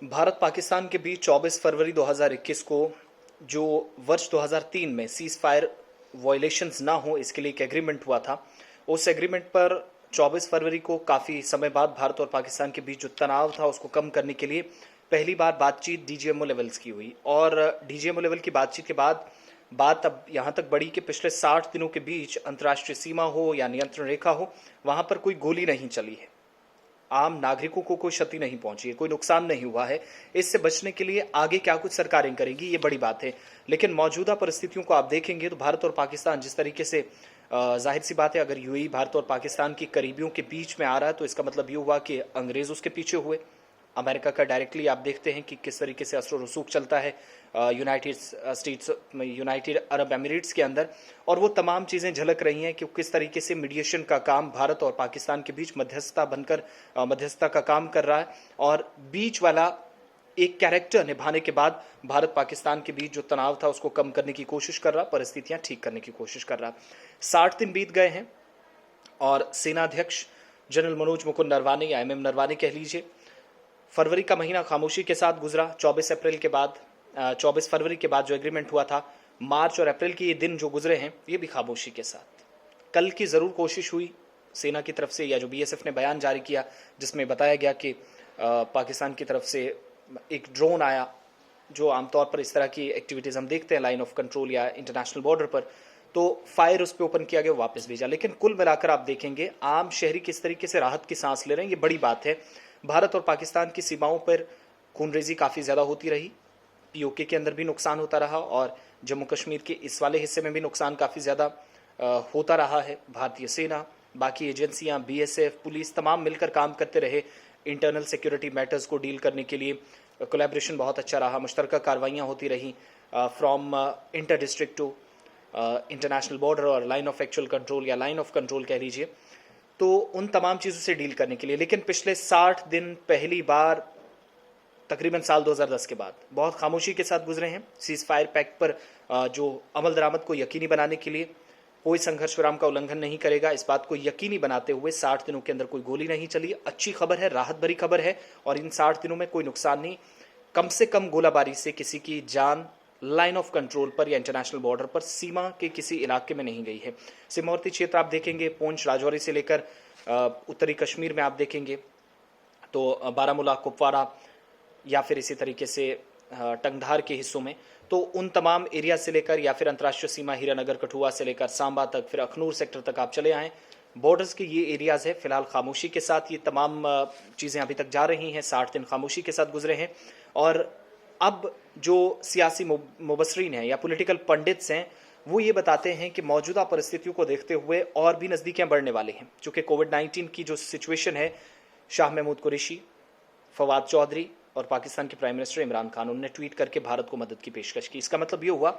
भारत पाकिस्तान के बीच 24 फरवरी 2021 को जो वर्ष 2003 में सीज फायर वायलेशंस ना हो इसके लिए एक एग्रीमेंट हुआ था। उस एग्रीमेंट पर 24 फरवरी को काफ़ी समय बाद भारत और पाकिस्तान के बीच जो तनाव था उसको कम करने के लिए पहली बार बातचीत डीजीएमओ लेवल्स की हुई। और डीजीएमओ लेवल की बातचीत के बाद बात अब यहाँ तक बढ़ी कि पिछले 60 दिनों के बीच अंतर्राष्ट्रीय सीमा हो या नियंत्रण रेखा हो, वहां पर कोई गोली नहीं चली है, आम नागरिकों को कोई क्षति नहीं पहुंची है, कोई नुकसान नहीं हुआ है। इससे बचने के लिए आगे क्या कुछ सरकारें करेंगी ये बड़ी बात है। लेकिन मौजूदा परिस्थितियों को आप देखेंगे तो भारत और पाकिस्तान जिस तरीके से जाहिर सी बात है, अगर यूएई भारत और पाकिस्तान की करीबियों के बीच में आ रहा है तो इसका मतलब ये हुआ कि अंग्रेज उसके पीछे हुए। अमेरिका का डायरेक्टली आप देखते हैं कि किस तरीके से असर रसूख चलता है यूनाइटेड अरब एमिरेट्स के अंदर, और वो तमाम चीज़ें झलक रही हैं कि किस तरीके से मीडिएशन का काम भारत और पाकिस्तान के बीच मध्यस्थता बनकर मध्यस्थता का काम कर रहा है, और बीच वाला एक कैरेक्टर निभाने के बाद भारत पाकिस्तान के बीच जो तनाव था उसको कम करने की कोशिश कर रहा, परिस्थितियां ठीक करने की कोशिश कर रहा। 60 दिन बीत गए हैं और सेनाध्यक्ष जनरल मनोज मुकुंद नरवाने या एमएम नरवाने कह लीजिए, फरवरी का महीना खामोशी के साथ गुजरा। 24 फरवरी के बाद जो एग्रीमेंट हुआ था, मार्च और अप्रैल के ये दिन जो गुजरे हैं ये भी खामोशी के साथ। कल की ज़रूर कोशिश हुई सेना की तरफ से, या जो बीएसएफ ने बयान जारी किया जिसमें बताया गया कि पाकिस्तान की तरफ से एक ड्रोन आया, जो आमतौर पर इस तरह की एक्टिविटीज़ हम देखते हैं लाइन ऑफ कंट्रोल या इंटरनेशनल बॉर्डर पर, तो फायर उस पर ओपन किया गया, वापस भेजा। लेकिन कुल मिलाकर आप देखेंगे आम शहरी किस तरीके से राहत की सांस ले रहे हैं, ये बड़ी बात है। भारत और पाकिस्तान की सीमाओं पर खूनरेजी काफ़ी ज़्यादा होती रही, पीओके के अंदर भी नुकसान होता रहा और जम्मू कश्मीर के इस वाले हिस्से में भी नुकसान काफ़ी ज़्यादा होता रहा है। भारतीय सेना, बाकी एजेंसियां, बीएसएफ, पुलिस तमाम मिलकर काम करते रहे इंटरनल सिक्योरिटी मैटर्स को डील करने के लिए। कोलैबोरेशन बहुत अच्छा रहा, मुश्तरका कार्रवाइयाँ होती रहीं from inter district to international border और लाइन ऑफ एक्चुअल कंट्रोल या लाइन ऑफ कंट्रोल कह लीजिए, तो उन तमाम चीज़ों से डील करने के लिए। लेकिन पिछले 60 दिन पहली बार तकरीबन साल 2010 के बाद बहुत खामोशी के साथ गुजरे हैं। सीज फायर पैक्ट पर जो अमल दरामद को यकीनी बनाने के लिए कोई संघर्ष विराम का उल्लंघन नहीं करेगा, इस बात को यकीनी बनाते हुए 60 दिनों के अंदर कोई गोली नहीं चली। अच्छी खबर है, राहत भरी खबर है, और इन 60 दिनों में कोई नुकसान नहीं, कम से कम गोलाबारी से किसी की जान लाइन ऑफ कंट्रोल पर या इंटरनेशनल बॉर्डर पर सीमा के किसी इलाके में नहीं गई है। सीमावर्ती क्षेत्र आप देखेंगे, पूंछ राजौरी से लेकर उत्तरी कश्मीर में आप देखेंगे तो बारामूला, कुपवारा या फिर इसी तरीके से टंगधार के हिस्सों में, तो उन तमाम एरिया से लेकर या फिर अंतर्राष्ट्रीय सीमा हीरानगर कठुआ से लेकर सांबा तक, फिर अखनूर सेक्टर तक आप चले आएँ, बॉर्डर्स के ये एरियाज़ है। फिलहाल खामोशी के साथ ये तमाम चीज़ें अभी तक जा रही हैं। 60 दिन खामोशी के साथ गुजरे हैं, और अब जो सियासी मुबसरीन हैं या पॉलिटिकल पंडित्स हैं वो ये बताते हैं कि मौजूदा परिस्थितियों को देखते हुए और भी नज़दीकियाँ बढ़ने वाली हैं। चूँकि कोविड-19 की जो सिचुएशन है, शाह महमूद कुरैशी, फवाद चौधरी और पाकिस्तान के प्राइम मिनिस्टर इमरान खान, उन्होंने ट्वीट करके भारत को मदद की पेशकश की। इसका मतलब ये हुआ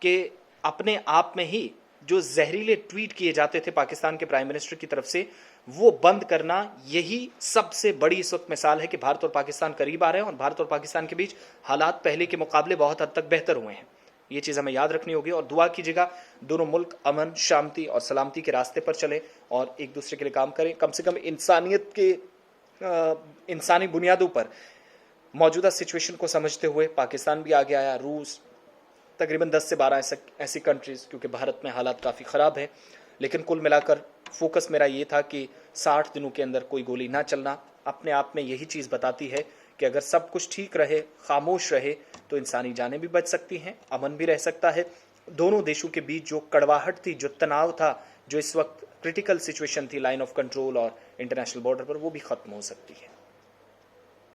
कि अपने आप में ही जो जहरीले ट्वीट किए जाते थे पाकिस्तान के प्राइम मिनिस्टर की तरफ से, वो बंद करना, यही सबसे बड़ी इस वक्त मिसाल है कि भारत और पाकिस्तान करीब आ रहे हैं और भारत और पाकिस्तान के बीच हालात पहले के मुकाबले बहुत हद तक बेहतर हुए हैं। ये चीज़ हमें याद रखनी होगी और दुआ कीजिएगा दोनों मुल्क अमन, शांति और सलामती के रास्ते पर चले और एक दूसरे के लिए काम करें। कम से कम इंसानियत के इंसानी बुनियादों पर मौजूदा सिचुएशन को समझते हुए पाकिस्तान भी आगे आया, रूस, तकरीबन 10 से 12 ऐसी कंट्रीज़, क्योंकि भारत में हालात काफ़ी ख़राब है। लेकिन कुल मिलाकर फोकस मेरा ये था कि 60 दिनों के अंदर कोई गोली ना चलना अपने आप में यही चीज़ बताती है कि अगर सब कुछ ठीक रहे, खामोश रहे, तो इंसानी जानें भी बच सकती हैं, अमन भी रह सकता है। दोनों देशों के बीच जो कड़वाहट थी, जो तनाव था, जो इस वक्त क्रिटिकल सिचुएशन थी लाइन ऑफ कंट्रोल और इंटरनेशनल बॉर्डर पर, वो भी ख़त्म हो सकती है।